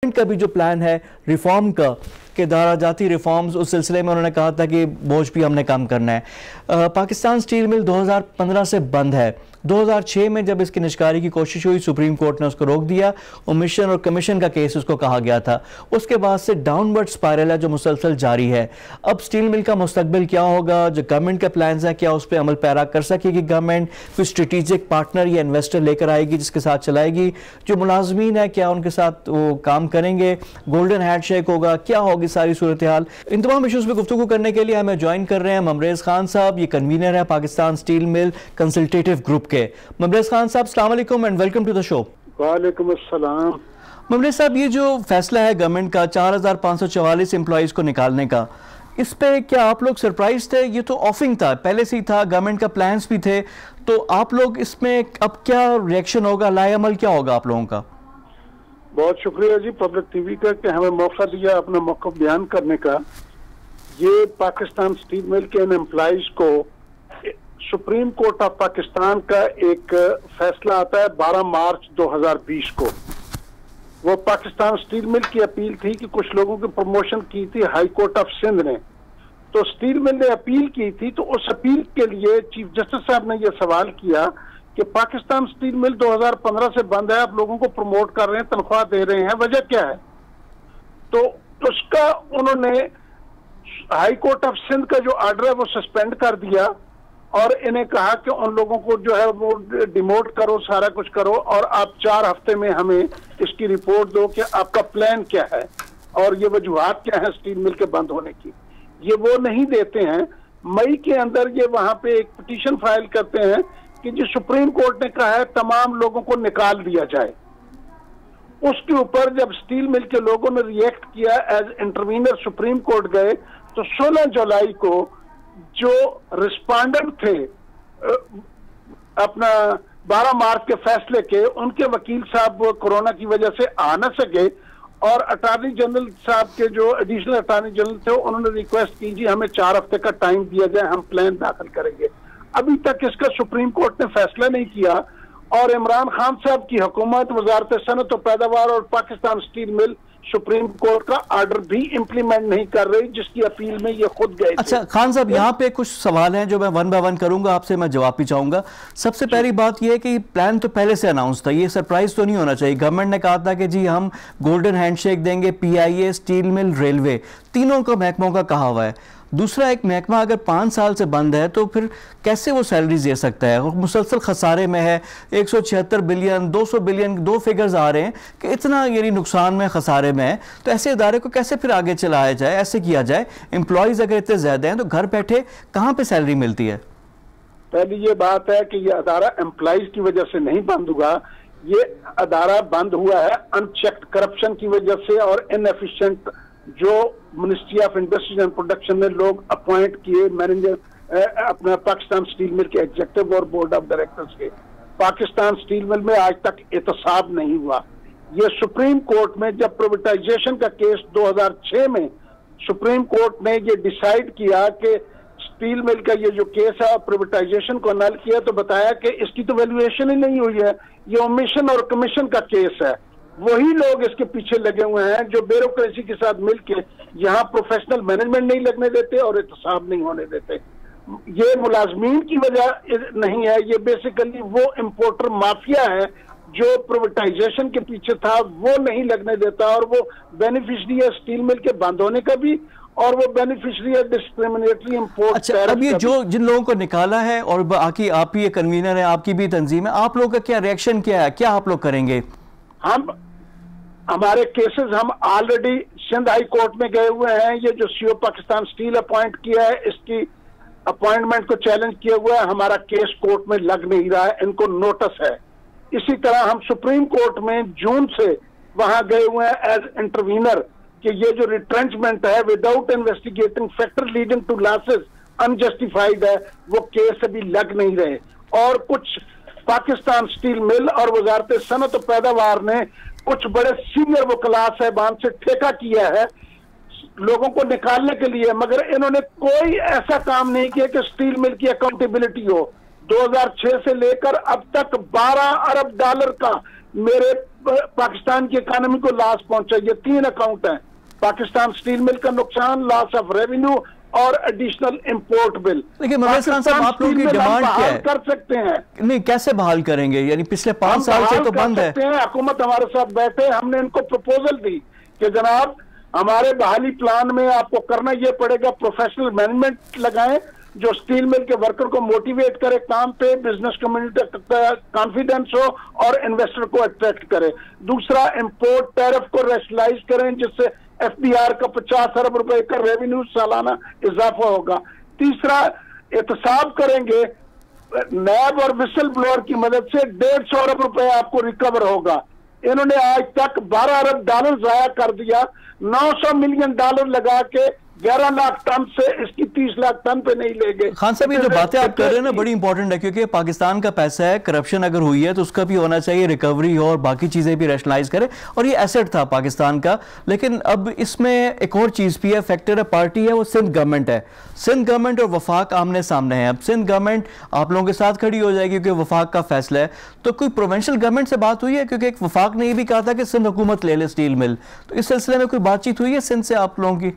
का भी जो प्लान है रिफॉर्म का कि दायरा जाती रिफॉर्म्स, उस सिलसिले में उन्होंने कहा था कि बोझ भी हमने कम करना है। पाकिस्तान स्टील मिल 2015 से बंद है। 2006 में जब इसकी निष्कारी की कोशिश हुई, सुप्रीम कोर्ट ने उसको रोक दिया। ओमिशन और कमीशन का केस उसको कहा गया था। उसके बाद से डाउनवर्ड स्पायरल है जो मुसलसल जारी है। अब स्टील मिल का मुस्तकबिल क्या होगा? जो गवर्नमेंट के प्लान है, क्या उस पर अमल पैरा कर सकेगी गवर्नमेंट? कोई स्ट्रेटेजिक पार्टनर या इन्वेस्टर लेकर आएगी जिसके साथ चलाएगी? जो मुलाजमीन है, क्या उनके साथ वो काम करेंगे? गोल्डन हैंडशेक होगा? क्या होगी सारी सूरत हाल? इन तमाम इशूज पे गुफ्तगू करने के लिए हमें ज्वाइन कर रहे हैं ममरेज खान साहब। ये कन्वीनर है Pakistan steel mill consultative group के। ममरेज खान साहब, अस्सलाम वालेकुम and welcome to the show. वालेकुम अस्सलाम। ममरेज साहब, ये जो फैसला है गवर्नमेंट का 4544 एम्प्लॉइज को निकालने का, इस पे क्या आप लोग सरप्राइज थे? ये तो ऑफिंग था, पहले से ही था, गवर्नमेंट का प्लान्स भी थे, तो आप लोग इसमें अब क्या रिएक्शन होगा, लाएअमल क्या होगा आप लोगों का? बहुत शुक्रिया जी पब्लिक टीवी का कि हमें मौका दिया अपना मौका बयान करने का। ये पाकिस्तान स्टील मिल के इन एम्प्लॉइज को सुप्रीम कोर्ट ऑफ पाकिस्तान का एक फैसला आता है 12 मार्च 2020 को। वो पाकिस्तान स्टील मिल की अपील थी कि कुछ लोगों की प्रमोशन की थी हाई कोर्ट ऑफ सिंध ने, तो स्टील मिल ने अपील की थी। तो उस अपील के लिए चीफ जस्टिस साहब ने यह सवाल किया कि पाकिस्तान स्टील मिल 2015 से बंद है, आप लोगों को प्रमोट कर रहे हैं, तनख्वाह दे रहे हैं, वजह क्या है? तो उसका उन्होंने हाई कोर्ट ऑफ सिंध का जो ऑर्डर है वो सस्पेंड कर दिया और इन्हें कहा कि उन लोगों को जो है वो डिमोट करो, सारा कुछ करो, और आप 4 हफ्ते में हमें इसकी रिपोर्ट दो कि आपका प्लान क्या है और ये वजूहात क्या है स्टील मिल के बंद होने की। ये वो नहीं देते हैं। मई के अंदर ये वहां पे एक पिटीशन फाइल करते हैं कि जो सुप्रीम कोर्ट ने कहा है तमाम लोगों को निकाल दिया जाए। उसके ऊपर जब स्टील मिल के लोगों ने रिएक्ट किया, एज इंटरवीनर सुप्रीम कोर्ट गए, तो 16 जुलाई को जो रिस्पोंडेंट थे अपना 12 मार्च के फैसले के, उनके वकील साहब कोरोना की वजह से आ न सके और अटॉर्नी जनरल साहब के जो एडिशनल अटॉर्नी जनरल थे उन्होंने रिक्वेस्ट की, जी हमें 4 हफ्ते का टाइम दिया जाए, हम प्लान दाखिल करेंगे। अभी तक इसका सुप्रीम कोर्ट ने फैसला नहीं किया और इमरान खान साहब की हुकूमत, वजारत सनत और पैदावार और पाकिस्तान स्टील मिल सुप्रीम कोर्ट का ऑर्डर भी इंप्लीमेंट नहीं कर रही, जिसकी अपील में ये खुद गए। अच्छा खान साहब, यहाँ पे कुछ सवाल हैं जो मैं वन बाय वन करूंगा, आपसे मैं जवाब भी चाहूंगा। सबसे पहली बात यह है कि प्लान तो पहले से अनाउंस था, ये सरप्राइज तो नहीं होना चाहिए। गवर्नमेंट ने कहा था कि जी हम गोल्डन हैंडशेक देंगे, PIA, स्टील मिल, रेलवे, तीनों को महकमों का कहा हुआ है। दूसरा, एक महकमा अगर 5 साल से बंद है तो फिर कैसे वो सैलरीज दे सकता है? मुसलसल खसारे में है, 176 बिलियन, 200 बिलियन, 2 फिगर्स आ रहे हैं कि इतना यानी नुकसान में, खसारे में है। तो ऐसे इदारे को कैसे फिर आगे चलाया जाए, ऐसे किया जाए? एम्प्लॉयज अगर इतने ज्यादा हैं तो घर बैठे कहाँ पे सैलरी मिलती है? पहली ये बात है कि ये अदारा एम्प्लॉयज की वजह से नहीं बंद हुआ, ये अदारा बंद हुआ है अनचेक्ड करप्शन की वजह से और इनएफिशिएंट जो ministry of industry and production ने लोग अपॉइंट किए मैनेजर अपना पाकिस्तान स्टील मिल के एग्जीक्यूटिव और बोर्ड ऑफ डायरेक्टर्स के। पाकिस्तान स्टील मिल में आज तक एहतसाब नहीं हुआ। ये सुप्रीम कोर्ट में जब प्राइवेटाइजेशन का केस 2006 में सुप्रीम कोर्ट ने ये डिसाइड किया कि स्टील मिल का ये जो केस है प्राइवेटाइजेशन को नल किया, तो बताया कि इसकी तो वैल्यूएशन ही नहीं हुई है, ये ओमिशन और कमीशन का केस है। वही लोग इसके पीछे लगे हुए हैं जो ब्यूरोक्रेसी के साथ मिलके यहाँ प्रोफेशनल मैनेजमेंट नहीं लगने देते और एहतसाब नहीं होने देते। ये मुलाजमीन की वजह नहीं है, ये बेसिकली वो इंपोर्टर माफिया है जो प्राइवेटाइजेशन के पीछे था, वो नहीं लगने देता और वो बेनिफिशियरी है स्टील मिल के बंद होने का भी और वो बेनिफिशियरी है डिस्क्रिमिनेटरी इंपोर्ट। अच्छा, अब ये जो जिन लोगों को निकाला है और बाकी आप ही ये कन्वीनर है, आपकी भी तंजीम है, आप लोगों का क्या रिएक्शन क्या है, क्या आप लोग करेंगे? हमारे केसेस हम ऑलरेडी सिंध हाई कोर्ट में गए हुए हैं। ये जो सीओ पाकिस्तान स्टील अपॉइंट किया है, इसकी अपॉइंटमेंट को चैलेंज किया हुआ है। हमारा केस कोर्ट में लग नहीं रहा है, इनको नोटिस है। इसी तरह हम सुप्रीम कोर्ट में जून से वहां गए हुए हैं एज इंटरवीनर कि ये जो रिट्रेंचमेंट है without investigating factor leading to losses unjustified है, वो केस अभी लग नहीं रहे। और कुछ पाकिस्तान स्टील मिल और वजारत सनत और पैदावार ने कुछ बड़े सीनियर वकला साहबान से ठेका किया है लोगों को निकालने के लिए, मगर इन्होंने कोई ऐसा काम नहीं किया कि स्टील मिल की अकाउंटेबिलिटी हो। 2006 से लेकर अब तक $12 अरब का मेरे पाकिस्तान की इकोनॉमी को लॉस पहुंचा। ये 3 अकाउंट हैं, पाकिस्तान स्टील मिल का नुकसान, लॉस ऑफ रेवेन्यू और एडिशनल इंपोर्ट बिल। लेकिन मवेश खान साहब, आप लोगों की डिमांड क्या है? कर सकते हैं नहीं, कैसे बहाल करेंगे? यानी पिछले 5 साल से तो बंद है। हुकूमत हमारे साथ बैठे, हमने इनको प्रपोजल दी कि जनाब हमारे बहाली प्लान में आपको करना ये पड़ेगा, प्रोफेशनल मैनेजमेंट लगाएं जो स्टील मिल के वर्कर को मोटिवेट करे काम पे, बिजनेस कम्युनिटी का कॉन्फिडेंस हो और इन्वेस्टर को अट्रैक्ट करे। दूसरा, इंपोर्ट टैरिफ को रेशनलाइज करें जिससे FBR का 50 अरब रुपए का रेवेन्यू सालाना इजाफा होगा। तीसरा, एहतसाब करेंगे नैब और विसल ब्लोअर की मदद से 150 अरब रुपए आपको रिकवर होगा। इन्होंने आज तक 12 अरब डॉलर जाया कर दिया, 900 मिलियन डॉलर लगा के 11 लाख टन से इसकी 30 लाख टन पे नहीं ले गए। खान साहब, ये जो बातें आप कर रहे हैं ना बड़ी इंपॉर्टेंट है, क्योंकि पाकिस्तान का पैसा है, करप्शन अगर हुई है तो उसका भी होना चाहिए रिकवरी हो और बाकी चीजें भी रैशनलाइज करे, और ये एसेट था पाकिस्तान का। लेकिन अब इसमें एक और चीज भी है, फैक्टर है, पार्टी है, वो सिंध गवर्नमेंट है। सिंध गवर्नमेंट और वफाक आमने सामने है। अब सिंध गवर्नमेंट आप लोगों के साथ खड़ी हो जाएगी क्योंकि वफाक का फैसला है। तो कोई प्रोविंशियल गवर्नमेंट से बात हुई है? क्योंकि एक वफाक ने ये भी कहा था कि सिंध हुकूमत ले ले स्टील मिल, तो इस सिलसिले में कोई बातचीत हुई है सिंध से आप लोगों की?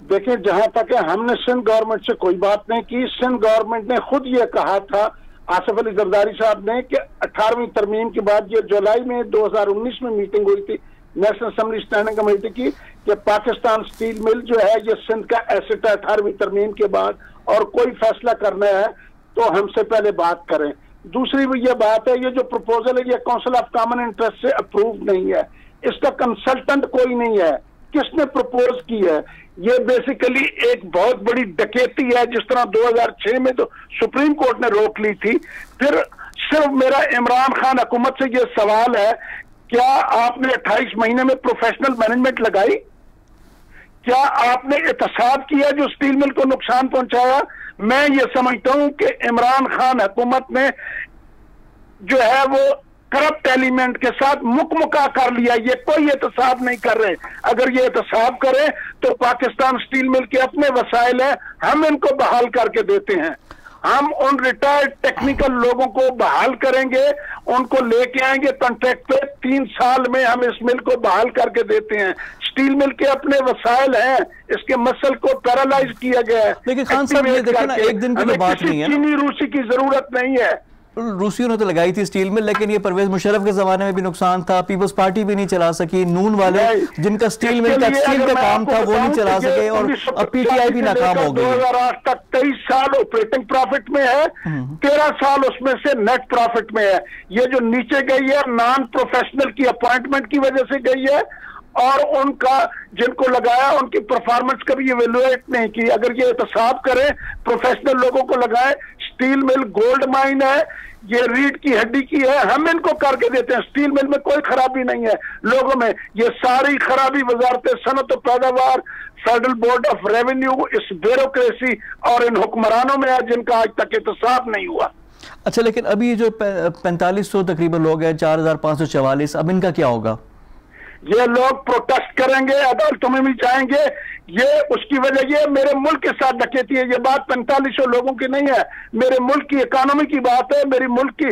देखिए, जहां तक है हमने सिंध गवर्नमेंट से कोई बात नहीं की। सिंध गवर्नमेंट ने खुद ये कहा था, आसिफ अली जरदारी साहब ने, कि 18वीं तरमीम के बाद, ये जुलाई में 2019 में मीटिंग हुई थी नेशनल असेंबली स्टैंडिंग कमेटी की, कि पाकिस्तान स्टील मिल जो है ये सिंध का एसेट है 18वीं तरमीम के बाद, और कोई फैसला करना है तो हमसे पहले बात करें। दूसरी भी ये बात है, ये जो प्रपोजल है ये काउंसिल ऑफ कॉमन इंटरेस्ट से अप्रूव नहीं है, इसका कंसल्टेंट कोई नहीं है। किसने प्रपोज की है? ये बेसिकली एक बहुत बड़ी डकैती है, जिस तरह 2006 में तो सुप्रीम कोर्ट ने रोक ली थी। फिर सिर्फ मेरा इमरान खान हुकूमत से ये सवाल है, क्या आपने 28 महीने में प्रोफेशनल मैनेजमेंट लगाई? क्या आपने एहतसाब किया जो स्टील मिल को नुकसान पहुंचाया? मैं ये समझता हूं कि इमरान खान हुकूमत ने जो है वो करप्ट एलिमेंट के साथ मुकमुका कर लिया। ये कोई एहतसाब नहीं कर रहे। अगर ये एहतसाब करें तो पाकिस्तान स्टील मिल के अपने वसाइल हैं, हम इनको बहाल करके देते हैं। हम उन रिटायर्ड टेक्निकल लोगों को बहाल करेंगे, उनको लेके आएंगे कॉन्ट्रैक्ट पे, 3 साल में हम इस मिल को बहाल करके देते हैं। स्टील मिल के अपने वसाइल हैं, इसके मसल को पैरालाइज किया गया है। लेकिन खान साहब, ये देखिए ना, एक दिन की बात नहीं है, चीनी रूसी की जरूरत नहीं है। रूसियों ने तो लगाई थी स्टील मिल, लेकिन ये परवेज मुशर्रफ के जमाने में भी नुकसान था, पीपल्स पार्टी भी नहीं चला सकी, नून वाले जिनका स्टील मिल टेक्सटाइल का काम था वो नहीं चला सके, और अब PTI भी नाकाम हो गई। 2008 तक 23 साल ऑपरेटिंग प्रॉफिट में है, 13 साल उसमें से नेट प्रॉफिट में है। ये जो नीचे गई है नॉन प्रोफेशनल की अपॉइंटमेंट की वजह से गई है, और उनका जिनको लगाया उनकी परफॉर्मेंस कभी इवेलुएट नहीं की। अगर ये एहतसाब करें, प्रोफेशनल लोगों को लगाए, स्टील मिल गोल्ड माइन है, ये रीढ़ की हड्डी की है, हम इनको करके देते हैं। स्टील मिल में कोई खराबी नहीं है लोगों में, ये सारी खराबी वजारत सनत और पैदावार, फेडरल बोर्ड ऑफ रेवेन्यू, इस ब्यूरोक्रेसी और इन हुक्मरानों में है जिनका आज तक एहतसाब नहीं हुआ। अच्छा, लेकिन अभी जो 4500 तकरीबन लोग हैं, 4544, अब इनका क्या होगा? ये लोग प्रोटेस्ट करेंगे, अदालतों में भी जाएंगे। ये उसकी वजह ये मेरे मुल्क के साथ डकैती है। ये बात 4500 लोगों की नहीं है, मेरे मुल्क की इकोनॉमी की बात है, मेरी मुल्क की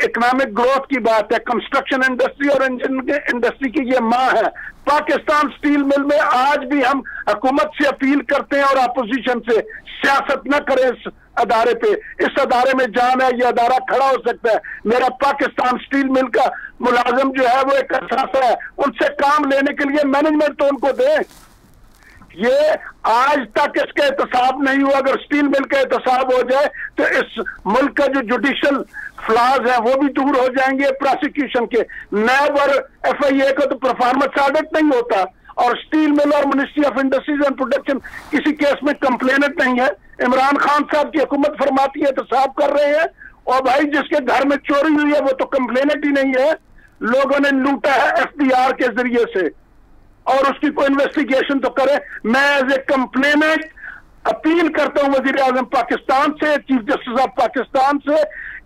इकोनॉमिक ग्रोथ की बात है। कंस्ट्रक्शन इंडस्ट्री और इंजन इंडस्ट्री की ये मां है। पाकिस्तान स्टील मिल में आज भी हम हुकूमत से अपील करते हैं और अपोजिशन से, सियासत न करें इस अदारे पे। इस अदारे में जान है, ये अदारा खड़ा हो सकता है। मेरा पाकिस्तान स्टील मिल का मुलाजिम जो है वो एक असासा है, उनसे काम लेने के लिए मैनेजमेंट तो उनको दे। ये आज तक इसका एहतसाब नहीं हुआ। अगर स्टील मिल का एहतसाब हो जाए तो इस मुल्क का जो जुडिशल फ्लॉज है वो भी दूर हो जाएंगे। प्रोसिक्यूशन के नैब और FIA का तो परफॉर्मेंस ऑडिट नहीं होता, और स्टील मिल और ministry of industries and production किसी केस में कंप्लेनेंट नहीं है। इमरान खान साहब की हुकूमत फरमाती है एहतसाब कर रहे हैं, और भाई जिसके घर में चोरी हुई है वो तो कंप्लेनेंट ही नहीं है। लोगों ने लूटा है FBR के जरिए से, और उसकी कोई इन्वेस्टिगेशन तो करे। मैं एज ए कंप्लेनेंट अपील करता हूं वजीर आजम पाकिस्तान से, चीफ जस्टिस ऑफ पाकिस्तान से,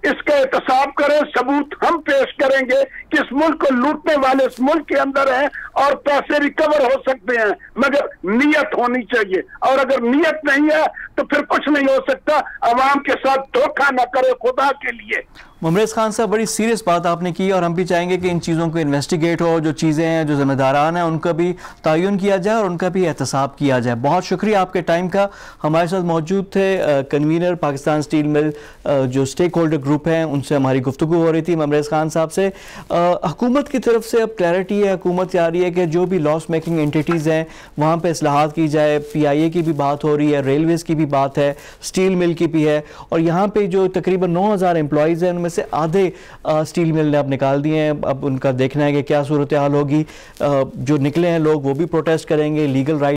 इसका एहतसाब करें, सबूत हम पेश करेंगे कि इस मुल्क को लूटने वाले इस मुल्क के अंदर हैं और पैसे रिकवर हो सकते हैं, मगर नीयत होनी चाहिए। और अगर नीयत नहीं है तो फिर कुछ नहीं हो सकता। अवाम के साथ धोखा न करे खुदा के लिए। मुमरेज़ खान साहब, बड़ी सीरियस बात आपने की और हम भी चाहेंगे कि इन चीज़ों को इन्वेस्टिगेट हो, जो चीज़ें हैं, जो जिम्मेदारान हैं, उनका भी तयन किया जाए और उनका भी एहतसाब किया जाए। बहुत शुक्रिया आपके टाइम का। हमारे साथ मौजूद थे कन्वीनर पाकिस्तान स्टील मिल जो स्टेक होल्डर ग्रुप हैं, उनसे हमारी गुफ्तगू हो रही थी मुमरेज़ खान साहब से। हुकूमत की तरफ से अब क्लैरिटी है, हुकूमत चाह रही है कि जो भी लॉस मेकिंग एंटिटीज़ हैं वहाँ पर इस्लाहात की जाए। PIA की भी बात हो रही है, रेलवेज़ की भी बात है, स्टील मिल की भी है, और यहाँ पर जो तकरीबन 9,000 एम्प्लॉयज़ हैं उनमें से आधे स्टील मिल ने अब निकाल दिए हैं। अब उनका देखना है कि क्या सूरत हाल होगी। जो निकले हैं लोग वो भी प्रोटेस्ट करेंगे, लीगल राइट